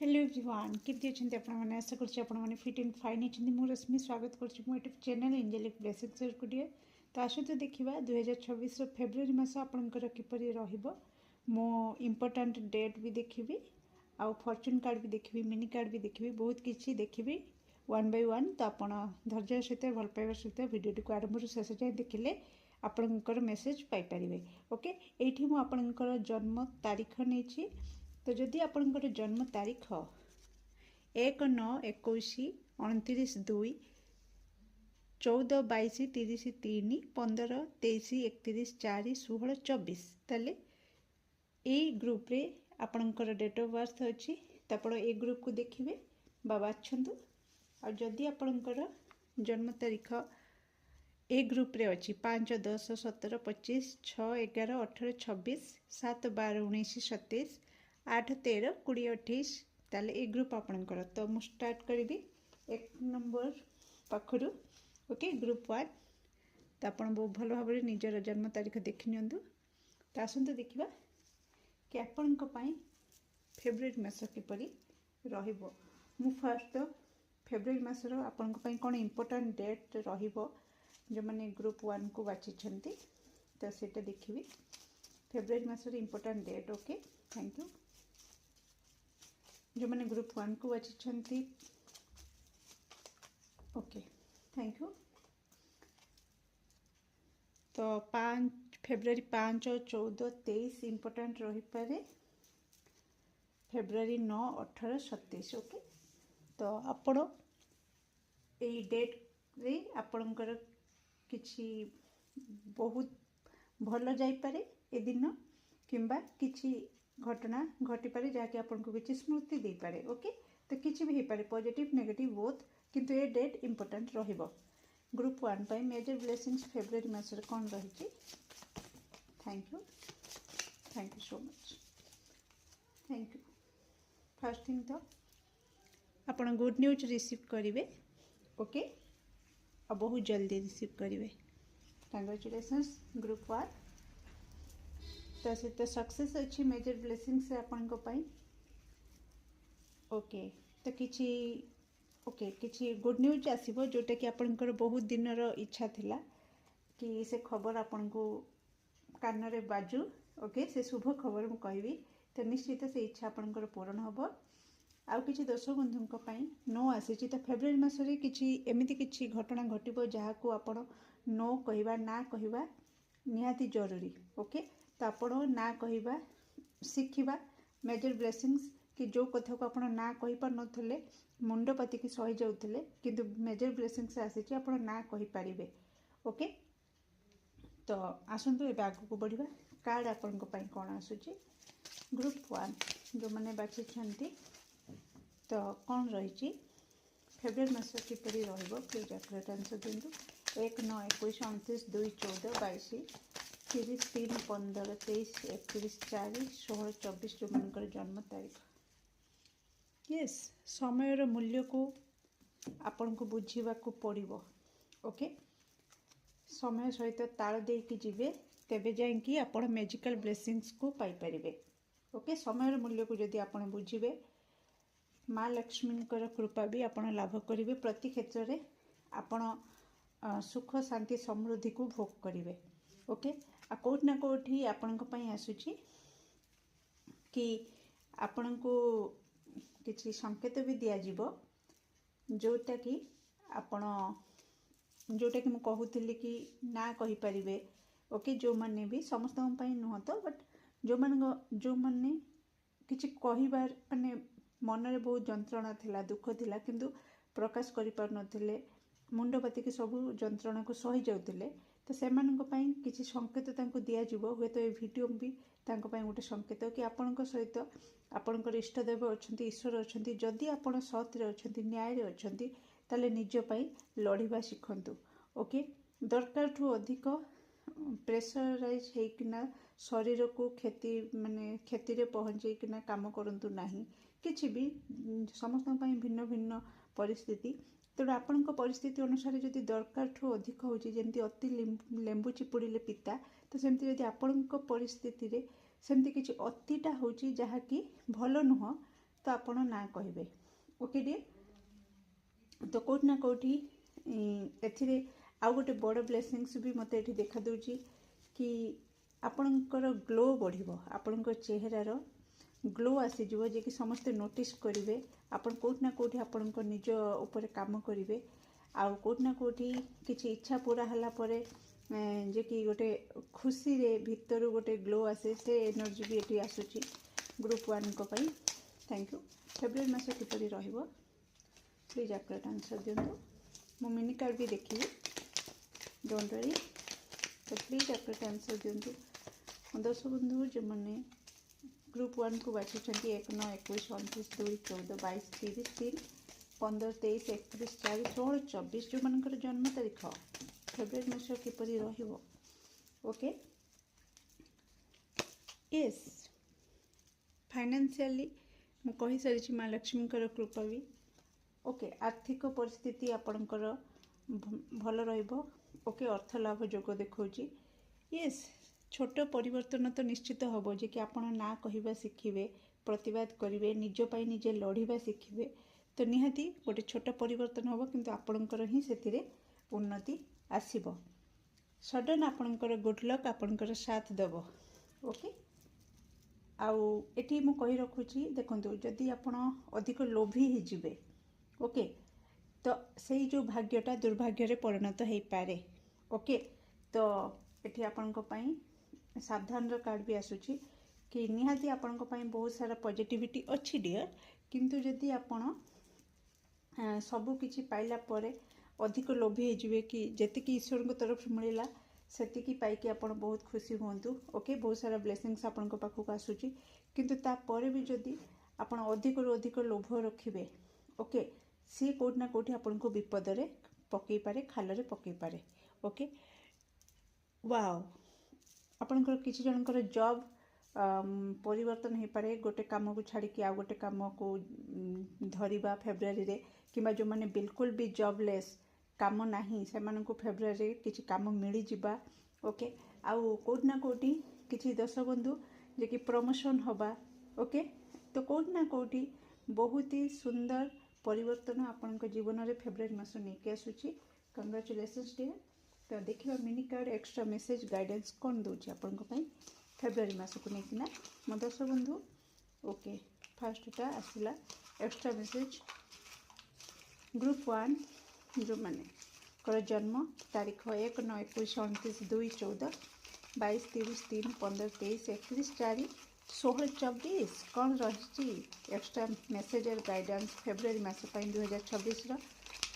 Hello everyone केमती अच्छा आपने आशा कर फिट एंड फाइन होती मु रश्मि स्वागत कर चैनल एंजेलिक ब्लेसिंग्स स्टूडियो। तो आसतु देखा 2026 फेब्रुआरी मास आपंकर किपर मो इम्पोर्टाट डेट भी देखी आउ फॉर्च्यून कार्ड भी देखी मिनी कार्ड भी देखी बहुत किसी देखी वन बाय वन। तो आप धैर्य सहित भल पाइबार सहित भिडियो को आरंभ शेष जाए देखिले आपंकर मेसेज पाइपर। ओके ये मुझे जन्म तारीख नहीं। तो जदि आपंकर जन्म तारीख 1/9/21 29/22 30/3 15/23/4 16/24 ताले ए ग्रुप रे आपणकर डेट ऑफ बर्थ अच्छी तो आप ए ग्रुप को देखिए बा बाछंतु। आ जदि आपणकर जन्म तारीख ए ग्रुप रे अच्छी 5/10/17/25 6/11/18/26 7/12/19/27 8/13/20/28 ताले ए ग्रुप आपणकर। तो मु स्टार्ट करी 1 नंबर पाखरु। ओके ग्रुप 1 तो आप बहुत भल भाव निजर जन्म तारीख देखि नियंतु। तो आसतु देखा कि आपण फेब्रुआरी मास किपरि रहिबो। मु फर्स्ट तो फेब्रुआरी मासर आपण कौन इम्पोर्टाट डेट रहिबो जो मैंने ग्रुप 1 को बाछी तो सेटा देखिए फेब्रुआरी मासर important date. Okay thank you. जो मैंने ग्रुप 1 को बाछी ओके थैंक यू। तो 5 फेब्रुआरी 5 14 23 इम्पोर्टाट रही पारे। February 9 18 27 okay. तो आपण यही डेट रे आपणकर किछि बहुत भल जाइपारे ए दिन किंबा किछि घटना घटी पारे जहाँकि आपको किसी स्मृति दे पारे। ओके तो किसी भी हो पारे पॉजिटिव नेगेटिव बोथ किंतु ये डेट इम्पोर्टाट रहिबो। ग्रुप 1 पाई मेजर ब्लेसिंग्स फेब्रुआरी मासरे कौन रही। Thank you so much thank you. First thing तो आपण गुड न्यूज रिसीव करेंगे। ओके और बहुत जल्दी रिसीव करेंगे। कंग्रेचुलेशंस ग्रुप 1 तो सहित सक्सेस अच्छी मेजर ब्लेसिंग्स आपण ओके तो किसी ओके किसी गुड न्यूज आसीबो जोटा कि आपणकर बहुत दिनर इच्छा थिला कि से खबर आपण को कान रे बाजू। ओके से शुभ खबर मु कहबी तो निश्चित से इच्छा आपणकर पूर्ण होबो। आउ किछि दर्शक बंधुंक पई नो आसीछि तो फेब्रुआरी मासरे किछि एमिति किछि घटना घटिबो जहाको आपण नो कहबा ना कहबा निहाती जरूरी। ओके तो आपण ना कहबा शिखिबा मेजर ब्लेसिंग्स कि जो कथा को आपण ना कहि पार नथले मुंड पति की सही जाउथले किंतु मेजर ब्लेसिंग्स आसीछि आपण ना कहि पारिबे। ओके तो आसंतु ए आगु को बढ़िबा। कार्ड आपण को पई कोन आसुछि ग्रुप 1 जो माने बाछि छंती तो कौन रही फेब्रुआरी मास किपरि रहिबो प्लीज एक्यूरेट आंसर दिंतु। 1/9/21 29/22 30 3 15 23 31 4 16 24 जो मनकर जन्म तारीख। यस समयर मूल्य को आपण को बुझीबा को पड़िबो। ओके समय सहित ताल देकी जीवे तेबे जाई कि आपण मैजिकल ब्लेसिंग्स को पाई परिबे। ओके समयर मूल्य को जदि आपण बुझीबे माँ लक्ष्मी कृपा भी आपण लाभ करेंगे। प्रति क्षेत्र में आपण सुख शांति समृद्धि को भोग करेंगे। ओके आ कोठी ना कोठी आपण आसूची कि आपण को किसी संकेत भी दिज्व जोटा कि आपण जोटा कि कहूली कि ना कहि परिबे। ओके जो माने भी समस्त नुह तो बट जो माने किछि कहिबार माने मन में बहुत जंत्रणा थिला दुख थिला किंतु प्रकाश करि पार नथिले मुंडपति के सब जंत्रणा को सही जाउथिले तो सेमानक पई किछि संकेत तांको दिया जिवो। हुए तो ए वीडियो भी तांको पई गोटे संकेत कि आपणक सहित आपणकर इष्टदेव अछंती ईश्वर अछंती जदि आपण सत रे अछंती न्याय रे अछंती ताले निज पई लड़िबा शिखंतु। ओके दरकार ठू अधिक प्रेशराइज हेकिना शरीर को क्षति माने क्षति रे पहुंचे किना काम करंतु नाही। किछि भी समस्त भिन्न भिन्न परिस्थिति तेणु आपण परिस्थिति अनुसार जदि दरकार ठू अधिक होची जेमती अति लेंबू चिपुड़िले पिता तो सेमती जदि आपण परिस्थिति रे सेमती किछि अतिटा होची जहा कि भल नुह तो आपण ना कहिबे ओके डियर। तो कोट ना कोठी एथिरे आउ गोटे बड़ ब्लेसिंग्स भी मते एठी देखा दउची कि आपणकर ग्लो बढ़िबो, आपणकर चेहरार ग्लो आसीଯିव जे कि समस्ते नोटिस करेंगे। आपण कोट ना कोठी आपणकर निज ऊपर काम करेंगे आउ कोट ना कोठी किछि इच्छा पूरा हला परे जे कि गोटे खुशी रे भीतर गोटे ग्लो आसे से एनर्जी भी एठी आसुची ग्रुप 1 को पई। Thank you. फेब्रुआरी मास किपरि रहिबो प्लीज एक्यूरेट आंसर दियंतु। मो मिनी कार्ड भी देखिए डोंट वरी, तो प्लीज एक्यूरेट आंसर दियंतु। दर्शक बंधु जो मैंने ग्रुप 1 को बाछी 1 9 21 29 2 14 22 30 3 15 23 31 4 16 24 जो मानकर जन्म तारीख फेब्रुआरी मास किपरि रहिबो ओके। यस फाइनेंशियली मु कहि सारी माँ लक्ष्मी कृपा भी ओके। आर्थिक परिस्थिति आपणकर भल रहिबो ओके। अर्थ लाभ जोग देखौची। यस छोट परिवर्तन तो निश्चित हम जे कि आपण ना कहवा शिखिबे, प्रतिवाद करेंगे, निज पाई निजे लड़िबा शिखिबे तो निहाती गोटे छोट परिवर्तन हम किंतु आपणकर ही से उन्नति आसीबो। सडन आपणकर गुड लक आपणकर साथ देबो ओके। आउ एठी मु कहि रखुची देखंतु जदि आपण अधिक लोभी ही जिवे ओके तो सेही जो भाग्यटा दुर्भाग्य रे परिणत हेई पारे ओके। तो एठी आपणको पई सावधान कार्ड भी आसुची कि निहाती आपणको पई बहुत सारा पॉजिटिविटी अच्छी डियर, किंतु जदि आपण सबु किछि पाइला परे अधिक लोभी होइजिवे कि जेतिकी ईश्वर को तरफ मिलला सेतिकी पाइकी आपण बहुत खुशी हुंतु ओके। बहुत सारा ब्लेसिंग्स आपणको पाखु आसुची किंतु ता परे भी जदि आपण अधिक रु अधिक लोभ रखिबे ओके सी कोट ना कोठी आपणको विपद रे पकई पारे, खाल रे पकई पारे ओके। वाओ आपणकर किछि जनकर जॉब परिवर्तन हो पारे, गोटे काम को छाड़ी कि आ गोटे काम को धरिबा फेब्रुआरी रे किबा जो माने बिल्कुल भी जॉबलेस काम नाही से माननको फेब्रुआरी रे किछि काम मिली जिबा ओके। आउ कोट ना कोठी किछि दर्शक बंधु जे कि प्रमोशन होबा ओके। तो कोट ना कोठी बहुत ही सुंदर परिवर्तन आपणक जीवन रे फेब्रुआरी मास नेके आसुची। Congratulations dear. तो देखिबा mini card extra message guidance कौन दूची आपणको पई फेब्रुआरी मास को नेकिना मो दर्शक बंधु ओके। फास्टटा आसिला एक्स्ट्रा मेसेज ग्रुप 1 जो माने कर जन्म तारीख 1 9 21 29 2 14 22 30 3 15 23 31 4 16 24 कौन रही एक्स्ट्रा मेसेज और guidance February mass 2026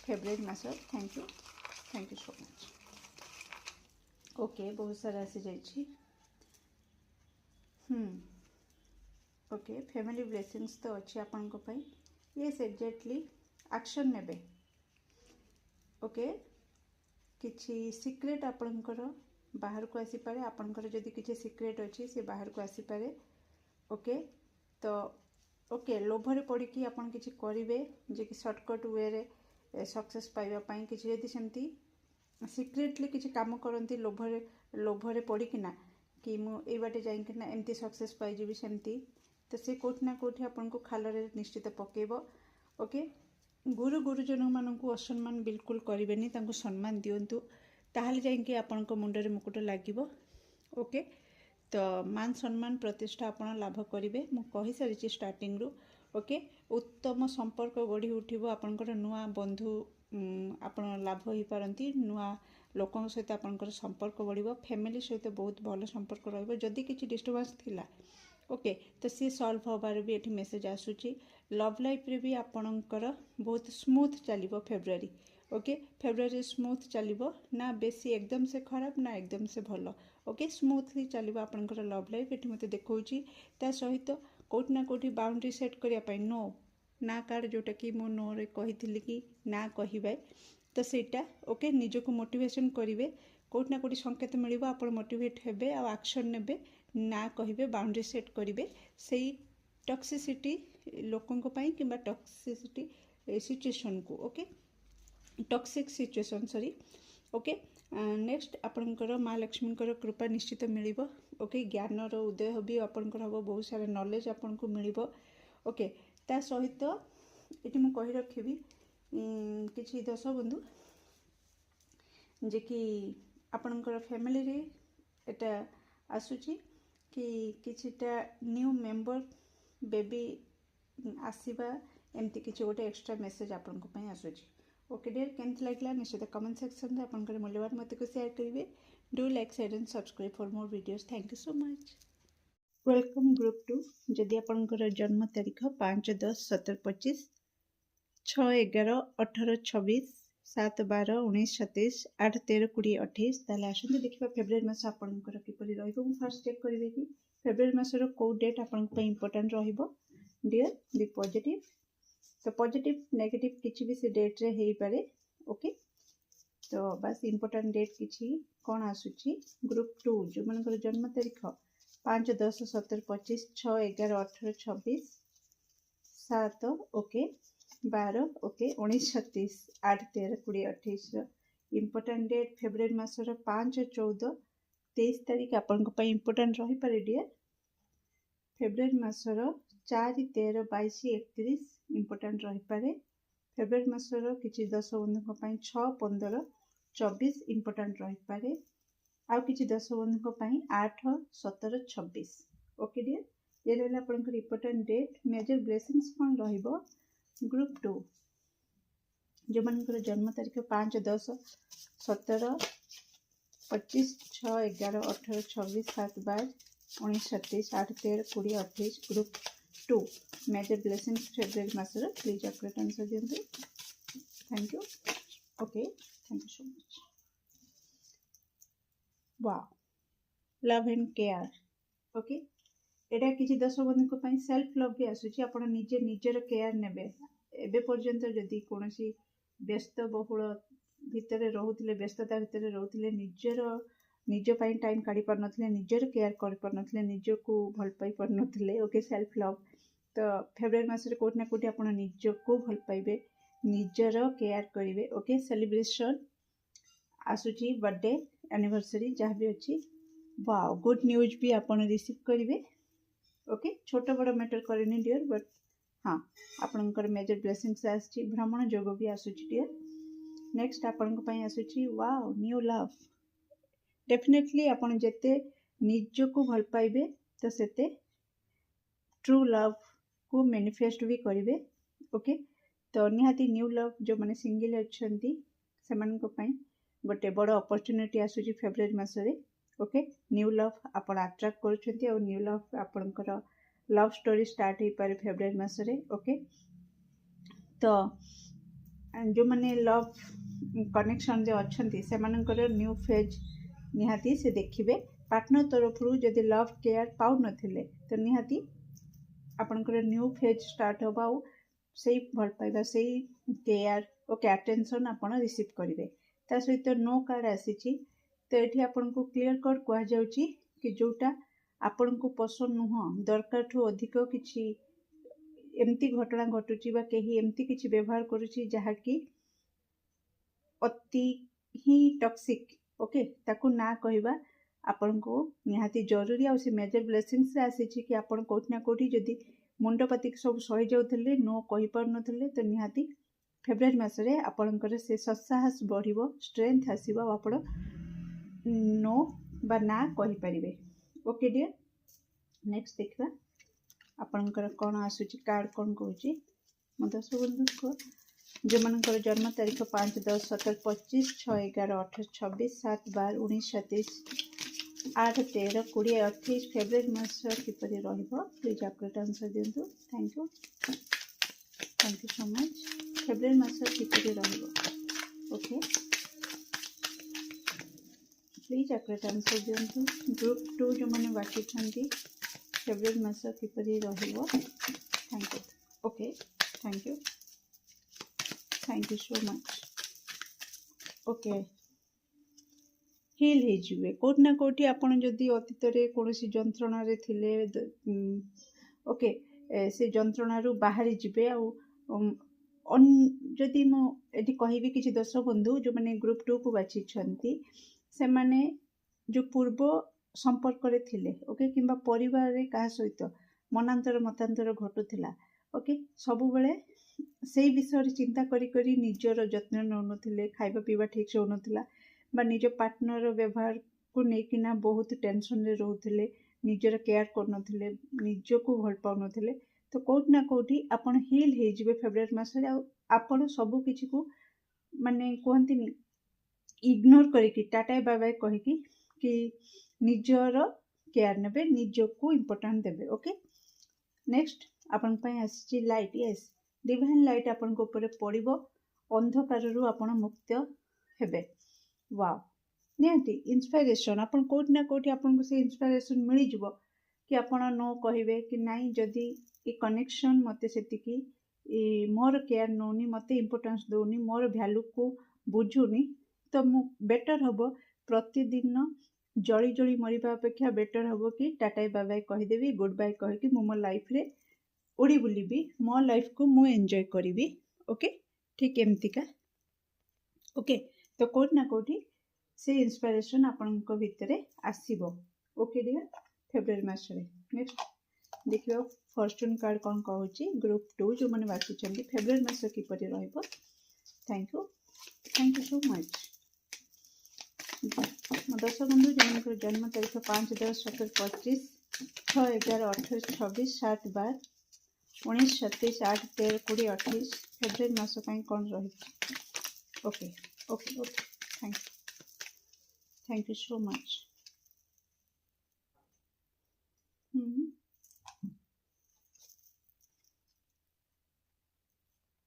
February mass. Thank you so much okay. बहुत सारा आसी जाइए ओके। फैमिली ब्लेसिंग्स तो अच्छी आपंक येस एक्जाक्टली एक्शन नेबे ओके। किछि सीक्रेट आपणकर बाहर को आसी पारे, आपणकर जदि किछि सीक्रेट अच्छी से बाहर को आसी पारे ओके। तो ओके लोभरे पड़ी कि आपन किछि करिवे जे कि शॉर्टकट वे रे सक्सेस पाइबा पई किछि जदि सेमती सिक्रेटली किछि काम करंती लोभरे पड़ी कि ना कि मु ए बाटे जाई कि ना एमती सक्सेस पाई जिवि सेमती तो से कोठ ना कोठी आपन को खालरे निश्चित पकेबो ओके। गुरुजन माननकु असम्मान बिल्कुल करिवेनी, तांको सम्मान दियंतु ताहाले जाई कि आपन को मुंडरे मुकुट लागिवो ओके। तो मान सम्मान प्रतिष्ठा आपन लाभ करिवे मु कहि सारिछि स्टार्टिंग रु ओके। उत्तम संपर्क गढ़ी उठिबो, आपनकर नुआ बंधु आपन लाभ होई पारंती, नुआ लोकन सहित आपनकर संपर्क बढ़िबो, फैमिली सहित बहुत भल संपर्क रहइबो। जदि किछि डिस्टर्बेंस थिला ओके तो सी सॉल्व होबार भी एठी मेसेज आसुची। लव लाइफ रे भी आपनकर बहुत स्मूथ चलिबो फेब्रुआरी ओके। फेब्रुआरी स्मूथ चलिबो ना बेसी एकदम से खराब ना एकदम से भलो ओके। स्मूथली चलिबो आपनकर लव लाइफ एठी मते देखौची। ता सहित कोठी ना कोठी बाउंड्री सेट करिया पई नो ना कार्ड जोटा कि मो नो रे कहिथिली कि ना कहिबे तो सेटा ओके। निजको मोटिवेशन करिवे, कोठी ना कोठी संकेत मिलिबो, आपण मोटिवेट हेबे आ एक्शन नेबे, ना कहिबे, बाउंड्री सेट करिवे। सेही टॉक्सिसिटी लोकन को पई किबा टॉक्सिसिटी सिचुएशन को okay, toxic situation sorry okay. Next आपनकर माँ लक्ष्मी कृपा निश्चित मिलिबो ओके। ज्ञान रो उदय भी आपनकर हबो, बहुत सारा नॉलेज आपन को मिलिबो ओके। ता सहित ये मुझे कही रखी किसी दश बंधु जे कि आपणकर फैमिली रे एटा आसुची कि किछिटा न्यू मेंबर बेबी आसीबा एमती किसी गोटे एक्स्ट्रा मेसेज आपन आसूची। ओके डियर, केमती लगला निश्चित कमेंट सेक्शन में आपन मूल्यवान मत को शेयर करेंगे। Do like share and subscribe for more videos. Thank you so much. Welcome group 2। जदि आपनकर जन्म तारीख 5, 10, 17, 25, 6, 11, 18, 26, 7, 12, 19, 27, 8, 13, 20, 28 ताले आसନ୍ତୁ देखिबा फेब्रुआरी मास आपनकर किपरि रहइबो। मु फर्स्ट चेक करिवे कि फेब्रुआरी मासर को डेट आपन पे इंपोर्टेंट रहइबो। Dear be positive. तो पॉजिटिव नेगेटिव किछि भी से डेट रे हेई पारे। ओके, तो बस इंपोर्टेंट डेट किछि कोन आसुची ग्रुप 2 जो मनकर जन्म तारीख 5, 10, 17, 25, 6, 11, 18, 26, 7 okay, 12 okay, 19, 36, 8, 13, 20, 28 important date February मासर 5, 14, 23 तारीख आपन इंपोर्टेंट रही पारे। डियर फेब्रुआरी मासर 4, 13, 22, 31 इंपोर्टेंट रही पारे। फेब्रुआरी मासर किछि दश बंधु 6, 15, 24 इंपोर्टेंट रही पारे। आउ किछि दश बंधु 8, 17, 26 ओके डियर, ये रहला आपनकर इंपोर्टेंट डेट। मेजर ब्लेसिंग्स कोन रहिबो ग्रुप 2 जो मनकर जन्म तारीख 5, 10, 17, 25, 6, 11, 18, 26, 7, 12, 19, 37, 8, 13, 20, 28 ग्रुप 2 मेजर ब्लेसिंग्स फेब्रुआरी मासर प्लीज एक्यूरेट आंसर दियंतु। Thank you. Okay, thank you so much. Wow, love and care. Okay, एटा किछि दश बंधु को सेल्फ लव भी आसुची। आपण निजे निजर केयर नेबे। एबे पर्यंत जदि कोनोसी व्यस्त बहुल भितर रहउथिले, व्यस्तता भितर रहउथिले, निज पाई टाइम काढी पार नथिले, निजर केयर कर पार नथिले, निज को भल पाई पार नथिले। ओके, सेल्फ लव तो फेब्रुआरी मासरे कोट ना कोटी आपण निज को भल पाइबे, निजर केयर करिवे। ओके, सेलिब्रेशन आसुची, बर्थडे एनिवर्सरी जहाँ भी अच्छी। वाओ, गुड न्यूज भी आपन रिसीव करिवे। ओके, छोट बड़ मैटर करेनि डियर, बट हाँ आपनकर मेजर ब्लेसिंग्स आसची। भ्रमण योग भी आसुची डियर। नेक्स्ट आपनक पई आसुची वाओ न्यू लव। डेफिनेटली आपन जेते निज को भल पाइबे तो सेते ट्रू लव को मैनिफेस्ट भी करिवे। ओके, तो निहाती न्यू लव जो माने सिंगल अछंती सेमानक पई गोटे बड़ अपॉर्चुनिटी आसुची फेब्रुआरी मासरे। ओके, न्यू लव आपण अट्रैक्ट करूछंती और न्यू लव आपनकर लव स्टोरी स्टार्ट ही पारे फेब्रुआरी मासरे। ओके, तो जो माने लव कनेक्शन जे अछंती सेमानकर न्यू फेज निहाती से देखिबे। पार्टनर तरफ रु जदि लव केयर पाउ नथिले तो निहाती आपनकर न्यू फेज स्टार्ट होबा और सेही भल पाइबा, सेही केयर ओके अटेंशन आपण रिसीव करिवे। ता सहित नो कार्ड आसीची। तो एठी आपन को क्लियर कट कह जाउची कि जोटा आपन को पसंद नुह, दरकार ठू अधिक किछि एमती घटना घटुची बा केही एमती किछि व्यवहार करूची जहा कि अति ही टॉक्सिक। ओके, ताकू ना कहिबा आपन को निहाती जरूरी। आ से मेजर ब्लेसिंग्स आसीची कि आपन कोठी ना कोठी जदी मुंडपाती सब सही जाउथले, नो कहि पार नथले, तो निहाती फेब्रुआरी मासरे आपनकर से सत्साहस बढ़िबो, स्ट्रेंथ आसीबो, आपण नो बा ना कहि परिबे। ओके डियर, नेक्स्ट देखबा आपनकर कोन आसुची कार्ड कोन कहूची। म दश बंधु को जो मनकर जन्म तारीख 5, 10, 17, 25, 6, 11, 18, 26, 7, 12, 19, 37, 8, 13, 20, 28 फेब्रुआरी मास किपरि रहइबो प्लीज एक्यूरेट आंसर दियंतु। Thank you so much. फेब्रुआरी मास किपरि रहइबो। ओके, प्लीज एक्यूरेट आंसर दियंतु। ग्रुप 2 जो माने बाकी छंती फेब्रुआरी मास किपरि रहइबो। Thank you. Okay, thank you so much. Okay, हिल हो जिवे कोट ना कोटी आपण जदि अतीत रे कोनोसी जंत्रणा रे थिले। ओके, से जंत्रणा रु बाहरी जिवे। आ जदि मो एटी कहिबी किछि दर्शक बंधु जो माने ग्रुप 2 को बाछि छंती से माने जो पूर्व संपर्क रे थिले। ओके, किंबा परिवार रे कहा सहित मनांतर मतांतर घटुथिला, ओके सब बेले से विषय चिंता करी निजर जत्न नौनुले खाଇବା पीवा ठीक से होनुला बा निज पार्टनर व्यवहार को लेकिना बहुत टेंशन रे रोते निजर केयर कर निजको भल पाऊन तो कौटि ना कौटि आपण हिल हो फेब्रुआरी मासरे आपण सब किसी को माने कहती इग्नोर करके टाटा बाय बाय कहीकि कि निजर केयर नेबे निजको इम्पोर्टेंट देबे ओके नेक्स्ट आपण आसी लाइट यस डिवाइन लाइट आपण ऊपर पड़ो अंधकार रु आपण मुक्त हेबे वाओ निहांती इंस्पिरेशन आपण कोठी ना कोठी आपण से इंस्पिरेशन मिल जिवो कि आपण नो कहिबे कि नहीं जदि ए कनेक्शन मते सेतिकी मोर केयर नोनी मते इम्पोर्टेंस दोनी मोर वैल्यू को बुझुनी तो मु बेटर हबो प्रतिदिन जली जली मरिबा अपेक्षा बेटर हबो कि टाटा बाय बाय कहीदेवी गुड बाय कहीकि मो लाइफ रे उड़ी बुलिबी मो लाइफ को मु एंजॉय करिबी ओके ठीक एमतिका ओके तो कोठी ना कोठी से इंस्पिरेशन आपनक भितरे आसीबो ओके डियर फेब्रुआरी मासरे नेक्स्ट देखियो फॉर्च्यून कार्ड कौन कहूची ग्रुप 2 जो मैंने बाकी फेब्रुआरी मास किपरि रहइबो थैंक यू सो मच मो दर्शक बंधु जो जन्म तारीख 5 10 17 25 6 11 18 26 7 12 19 27 8 13 20 28 फेब्रुआरी मास कौन रही okay okay okay thank you so much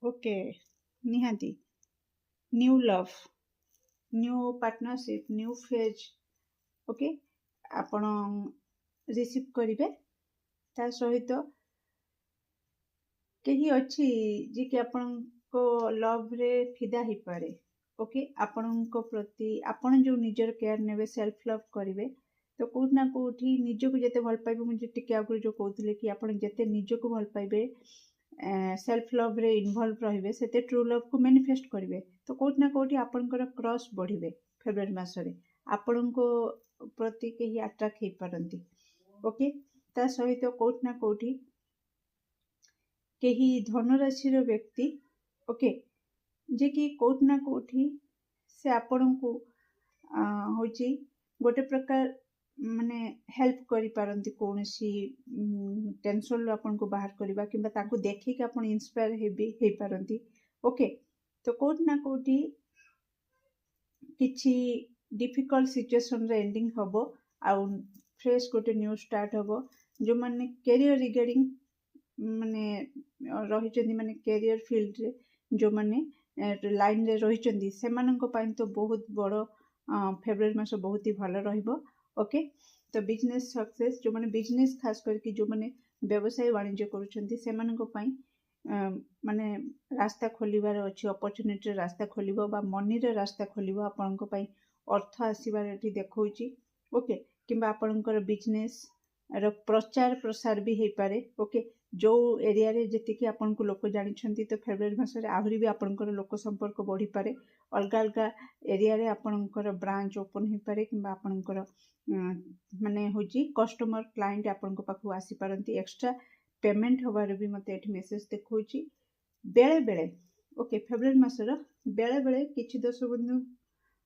okay निहांती new love new partnership new phase okay आपण रिसीव करिवे ता सहित कहीं अच्छी जी कि आपण को लव रे फिदा ही पारे ओके आपण को प्रति आपण जो निजर केयर नेबे सेल्फ लव करिवे तो कोठी ना कोठी निजको जते भल पाइबे मुझे टिके आगु जो कहउतले कि आपण जते निजको भल पाइबे सेल्फ लव रे इन्वॉल्व रहिबे सेते ट्रू लव को मैनिफेस्ट करिवे तो कोठी ना कोठी आपनकर क्रश बढ़िबे फेब्रुआरी मासरे आपण को प्रति कहीं अट्रैक्ट हे पारंती ओके ता सहित कोठी ना कोठी कहीं धनराशि व्यक्ति ओके जे कि कोठी ना कोठी से आपण को होची गोटे प्रकार माने हेल्प करि पारंती कोनसी टेंशन आपन को बाहर करबा किबा ताको देखि कि आपन इंस्पायर हे पारंती ओके तो कोठी ना कोठी किछि डिफिकल्ट सिचुएशन रे एंडिंग हबो आ फ्रेश गोटे न्यू स्टार्ट हबो जो माने कैरियर रिगार्डिंग माने रही माने कैरियर फील्ड रे जो माने लाइन रे रही से तो बहुत बड़ फेब्रुआरी मास बहुत ही भल रहिबो ओके तो बिजनेस सक्सेस जो माने बिजनेस खास करके जो माने व्यवसाय वाणिज्य करूछंती से माने रास्ता खोलिबार अछि अपॉर्चुनिटी रास्ता खोलिबो बा मनी रे रास्ता खोलिबो आपनको पई अर्थ आसीबार एठी देखौची ओके किबा आपनकर बिजनेस रो प्रचार प्रसार भी हे पारे ओके जो एरिया रे जति कि आपनको लोक जानिछंती तो फेब्रुआरी मासरे आहुरी भी आपनकर लोक संपर्क बढ़ी पारे अलगा अलगा एरिया रे आपनकर ब्रांच ओपन हे पारे किबा आपनकर माने होची कस्टमर क्लाइंट आपनको पाखु आसी पारंती एक्स्ट्रा पेमेंट होबार भी मते एठी मेसेज देखौची बेले बेले ओके फेब्रुआरी मासर बेले बेले किछि दर्शक बंधु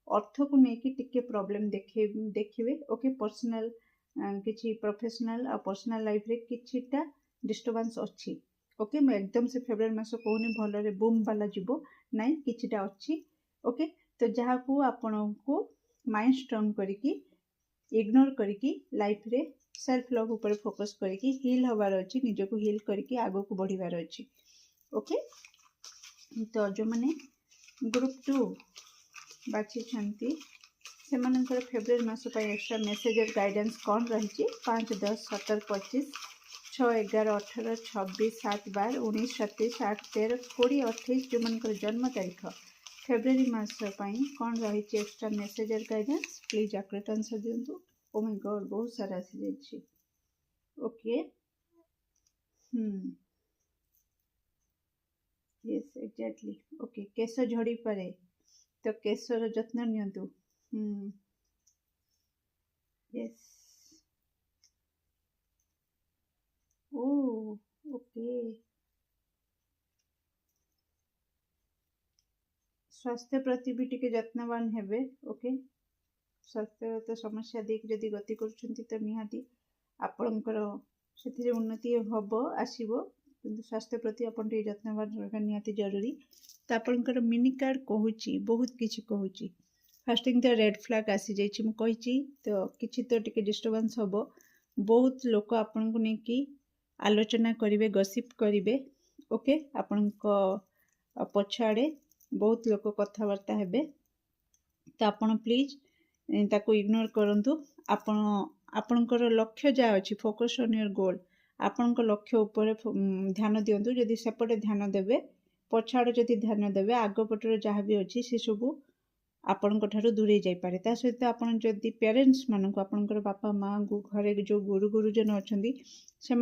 अर्थ को लेकिन टिके प्रॉब्लम देखिए ओके पर्सनल किछि प्रोफेशनल और पर्सनल लाइफ रे किछिटा डिस्टर्बेंस अच्छी ओके मैं एकदम से फेब्रुआरी मास कहूनी भल बूम वाला जीवो नाई किछिटा अच्छी ओके तो जहाँ को आपण को माइंड स्ट्रांग करिकी इग्नोर करिकी लाइफ रे सेल्फ लव ऊपर फोकस करिकी हील हबार अच्छी निजको हील करिकी आगो को बढ़िबार अच्छी ओके तो जो माने ग्रुप 2 बाची छंती से मानकर फेब्रुआरी मास पय एक्स्ट्रा मेसेज गाइडेंस कौन रही 5 10 17 25 6 11 18 26 7 12 19 27 8 13 20 28 जो मानकर जन्म तारीख फेब्रुआरी मास पय कौन रही extra message guidance please accurate answer दिंतु ओ माय गॉड बहुत सारा आसी जाइछि ओके यस एग्जैक्टली ओके केस झड़ी पारे तो केसर जत्न नियंतु यस ओ ओके स्वास्थ्य प्रति भी टिके यत्नवान हेबे ओके स्वास्थ्यगत समस्या देख जदि गति करुछंती तो निहाती आपणकर से उन्नति हम आसो कि स्वास्थ्य प्रति आप यत्नवान रहा निहाती जरूरी तो आपणकर मिनी कार्ड कहूँ बहुत किसी कहूँ फास्टिंग तो रेड फ्लैग आसी जाइए मुझे तो किसी तो टिके डिस्टर्बेंस हम बहुत लोक आपण को लेकिन आलोचना करेंगे गसिप करेंगे ओके आपण पछाड़े बहुत लोक कथबार्ता हेबे तो आपण प्लीज ताको इग्नोर करंतु आपणकर लक्ष्य जहाँ अच्छी फोकस ऑन योर गोल आपणकर लक्ष्य उपर ध्यान दिंतु जदि सेपटे ध्यान देवे पछाड़ जदि ध्यान देवे आगपटर जहाँ भी अच्छी से सबू आपण दूरे जापे ता सहित आपड़ जदि पेरेन्ट्स मानक आपणकर बापा माँ घरे जो गुरु गुरुजन अच्छा से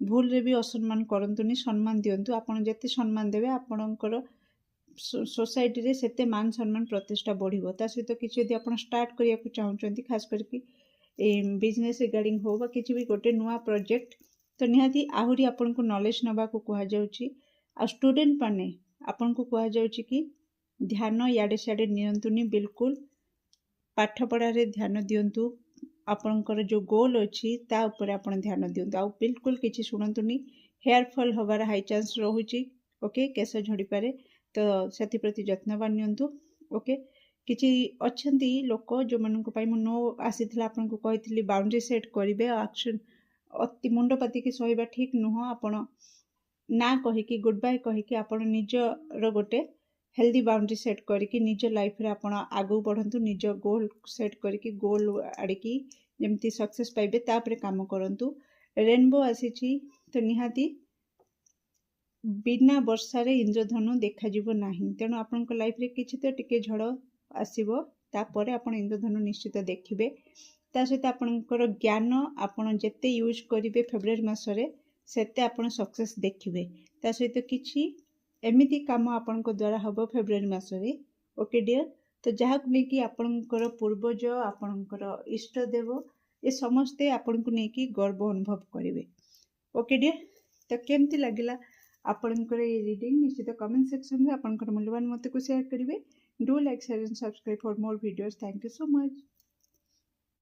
भूल रे भी असम्मान करंतुनी सम्मान दिंतु आपड़ जिते सम्मान देवे आपणकर सोसाइटी रे सेते मान सम्मान प्रतिष्ठा बढ़िबो ता सहित किछि यदि आपण स्टार्ट करिया को चाहउचंती खास करके बिजनेस रिगार्डिंग हो बा किछि भी गोटे नुआ प्रोजेक्ट तो निहाती आहुरी आपण को नॉलेज नबा को कहा जाउची आ स्टूडेंट माने आपण को कहा जाउची कि ध्यान याडे सियाडे नियंतुनी बिल्कुल पाठ पढ़ा रे ध्यान दियंतु आपणकर जो गोल अच्छी ता ऊपर आपण ध्यान दियंतु आ बिल्कुल किछि सुनंतुनी हेयर फॉल होबार हाई चांस रहुची ओके केस झड़ी पारे तो से प्रति यत्नवान नियंतु ओके किछि अच्छंती लोक जो मानक पई मु नो आसीथिला आपन को कहितली बाउंड्री सेट करिवे एक्शन अति मुंडपाती की सहिबा ठीक नुह आपण ना कहि कि गुड बाय कहि कि आपण निजर गोटे हेल्दी बाउंड्री सेट करके निज लाइफ रे आपण आगु बढ़ंतु निज गोल सेट करके गोल आड़की जमती सक्सेस पाइबे तापरे काम करंतु रेनबो आसीची तो निहाती बिना वर्षा रे इंद्रधनु देखा जीवो नाही तेणु आपण लाइफ रे किछि तो टिके झड़ आसीबो तापरे आपण इंद्रधनु निश्चित देखिबे ता सहित आपणकर ज्ञान आपण जेते यूज करिवे फेब्रुआरी मासरे सेते आपण सक्सेस देखिबे ता सहित किछि एमिति काम आपण द्वारा हम फेब्रुआरी मासरे ओके डियर तो जहाँ को लेकिन आपणकर पूर्वज आपणकर इष्ट देव ये समस्ते आपण को लेकिन गर्व अनुभव करेंगे ओके डियर तो केमती लगिला आपणकर रीडिंग निश्चित कमेंट सेक्शन में आपणकर मूल्यवान मत को शेयर करेंगे do like share and subscribe for more videos thank you so much.